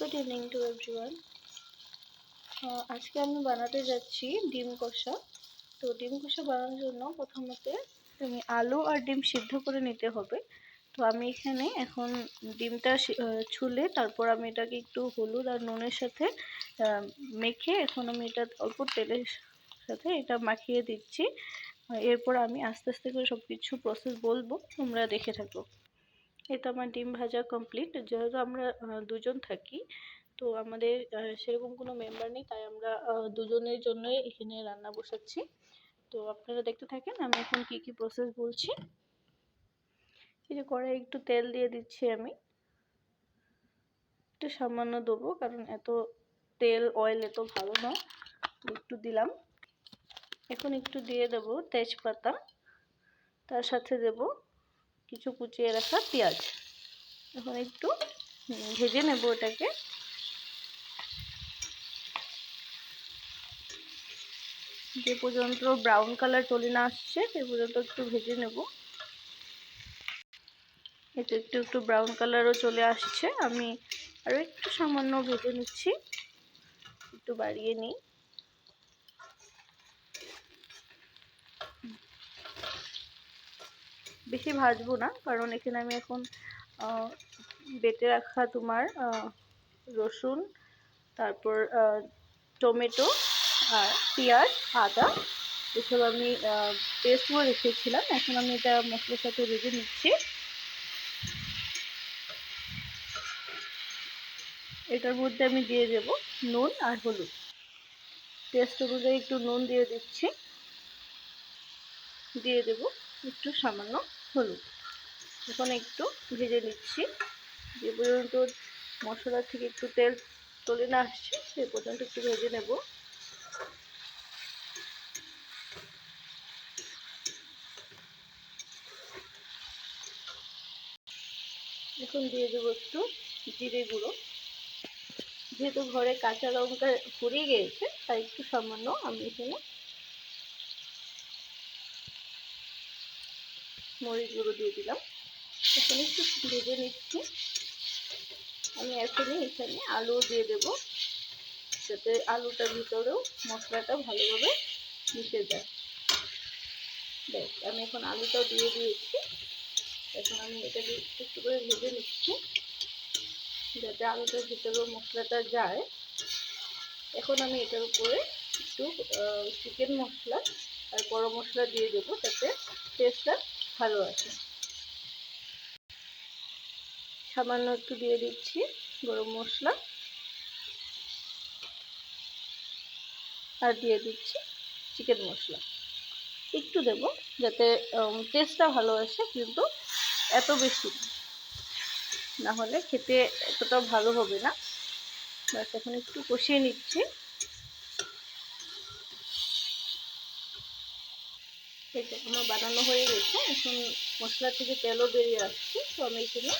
Good evening to everyone. আজকে আমি বানাতে যাচ্ছি ডিম কষা। তো ডিম কষা বানানোর জন্য প্রথমত তুমি আলু আর ডিম সিদ্ধ করে নিতে হবে। তো আমি এখানে এখন ডিমটা ছুলে তারপর আমি এটাকে একটু হলুদ আর নুনের সাথে মেখে এখন আমি এটা অল্প তেলের সাথে এটা মাখিয়ে দিচ্ছি। এরপর আমি আস্তে আস্তে করে সব কিছু প্রসেস বলবো, তোমরা দেখে থাকো। এই তো আমার ডিম ভাজা কমপ্লিট। যেহেতু আমরা দুজন থাকি, তো আমাদের সেরকম কোনো মেম্বার নেই, তাই আমরা দুজনের জন্যই এখানে রান্না বসাচ্ছি। তো আপনারা দেখতে থাকেন আমি এখন কি কি প্রসেস বলছি। এই যে কড়াই একটু তেল দিয়ে দিচ্ছি, আমি একটু সামান্য দেবো, কারণ এত তেল অয়েল এত ভালো না, একটু দিলাম। এখন একটু দিয়ে দেব তেজপাতা, তার সাথে দেব কিছু কুচিয়ে রাখা পেঁয়াজ। এখন একটু ভেজে নেব এটাকে। যে পর্যন্ত ব্রাউন কালার চলে না আসছে সে পর্যন্ত একটু ভেজে নেব। এটা একটু একটু ব্রাউন কালারও চলে আসছে, আমি আরও একটু সামান্য ভেজে নিচ্ছি, একটু বাড়িয়ে নিই। বেশি ভাজবো না, কারণ এখানে আমি এখন বেটে রাখা তোমার রসুন, তারপর টমেটো আর পেঁয়াজ, আদা এসব আমি পেস্ট করে রেখেছিলাম। এখন আমি এটা মশলার সাথে ভেজে নিচ্ছি। এটার মধ্যে আমি দিয়ে দেব নুন আর হলুদ। টেস্ট অনুযায়ী একটু নুন দিয়ে দিচ্ছি, দিয়ে দেব একটু সামান্য হলুদ। এখন একটু ভেজে নিচ্ছি, যে পর্যন্ত মশলা থেকে একটু তেল তুলে না আসছে সে পর্যন্ত একটু ভেজে নেব। এখন দিয়ে দেবো একটু জিরে গুঁড়ো। যেহেতু ঘরে কাঁচা লঙ্কা ফুরিয়ে গিয়েছে, তাই একটু সামান্য আমি এখানে মরিচ গুঁড়ো দিয়ে দিলাম। এখন একটু ভেজে নিচ্ছি। আমি এখনই এখানে আলু দিয়ে দেব, যাতে আলুটার ভিতরেও মশলাটা ভালোভাবে মিশে যায়। ব্যাস, আমি এখন আলুটাও দিয়ে দিয়েছি। এখন আমি এটাকে একটু করে ভেজে নিচ্ছি, যাতে আলুটার ভিতরেও মশলাটা যায়। এখন আমি এটার উপরে একটু চিকেন মশলা আর গরম মশলা দিয়ে দেবো, যাতে টেস্টটা ভালো আসে। সামান্য একটু দিয়ে দিচ্ছি গরম মশলা, আর দিয়ে দিচ্ছি চিকেন মশলা একটু দেব, যাতে টেস্টটা ভালো আসে, কিন্তু এত বেশি না হলে খেতে এতটা ভালো হবে না। ব্যাস, এখন একটু কষিয়ে নিচ্ছি। এটা আমার বানানো হয়ে গেছে। এখন মশলা থেকে তেলও বেরিয়ে আসছে, তো আমি এখানে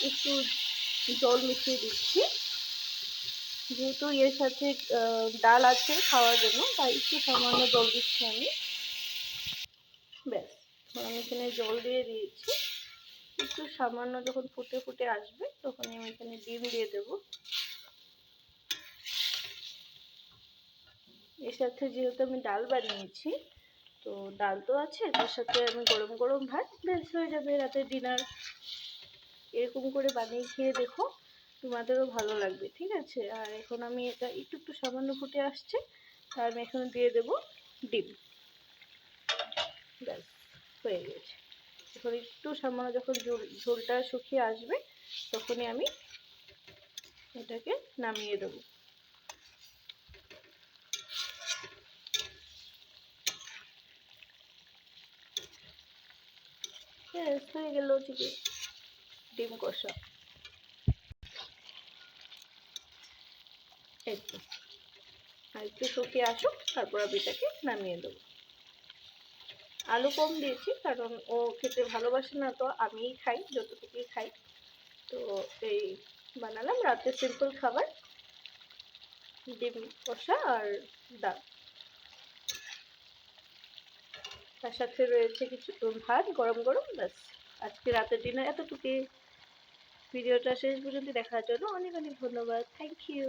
একটু জল মিশিয়ে দিচ্ছি। যেহেতু এর সাথে ডাল আছে খাওয়ার জন্য, তাই একটু সামান্য জল দিচ্ছি আমি। ব্যাস, আমি এখানে জল দিয়ে দিয়েছি। একটু সামান্য যখন ফুটে ফুটে আসবে, তখন আমি এখানে ডিম দিয়ে দেব। এর সাথে যেহেতু আমি ডাল বানিয়েছি, তো ডাল তো আছে, তার সাথে আমি গরম গরম ভাত, ব্যাস হয়ে যাবে রাতের ডিনার। এরকম করে বানিয়ে খেয়ে দেখো, তোমাদেরও ভালো লাগবে, ঠিক আছে? আর এখন আমি এটা একটু একটু সামান্য ফুটে আসছে, আর আমি এখন দিয়ে দেব ডিম। ব্যাস, হয়ে গেছে। এখন একটু সামান্য যখন ঝোলটা শুকিয়ে আসবে, তখনই আমি এটাকে নামিয়ে দেবো। ব্যাস, হয়ে গেল চিকেন ডিম কষা। একটু আর একটু শুকিয়ে আসুক, তারপর আমি এটাকে নামিয়ে দেবো। আলু কম দিয়েছি, কারণ ও খেতে ভালোবাসে না, তো আমিই খাই, যতটুকুই খাই। তো এই বানালাম রাতে সিম্পল খাবার, ডিম কষা আর ডাল। তার সাথে রয়েছে কিছু ভাত গরম গরম। ব্যাস, আজকে রাতের ডিনার এতটুকুই। ভিডিওটা শেষ পর্যন্ত দেখার জন্য অনেক অনেক ধন্যবাদ। Thank you.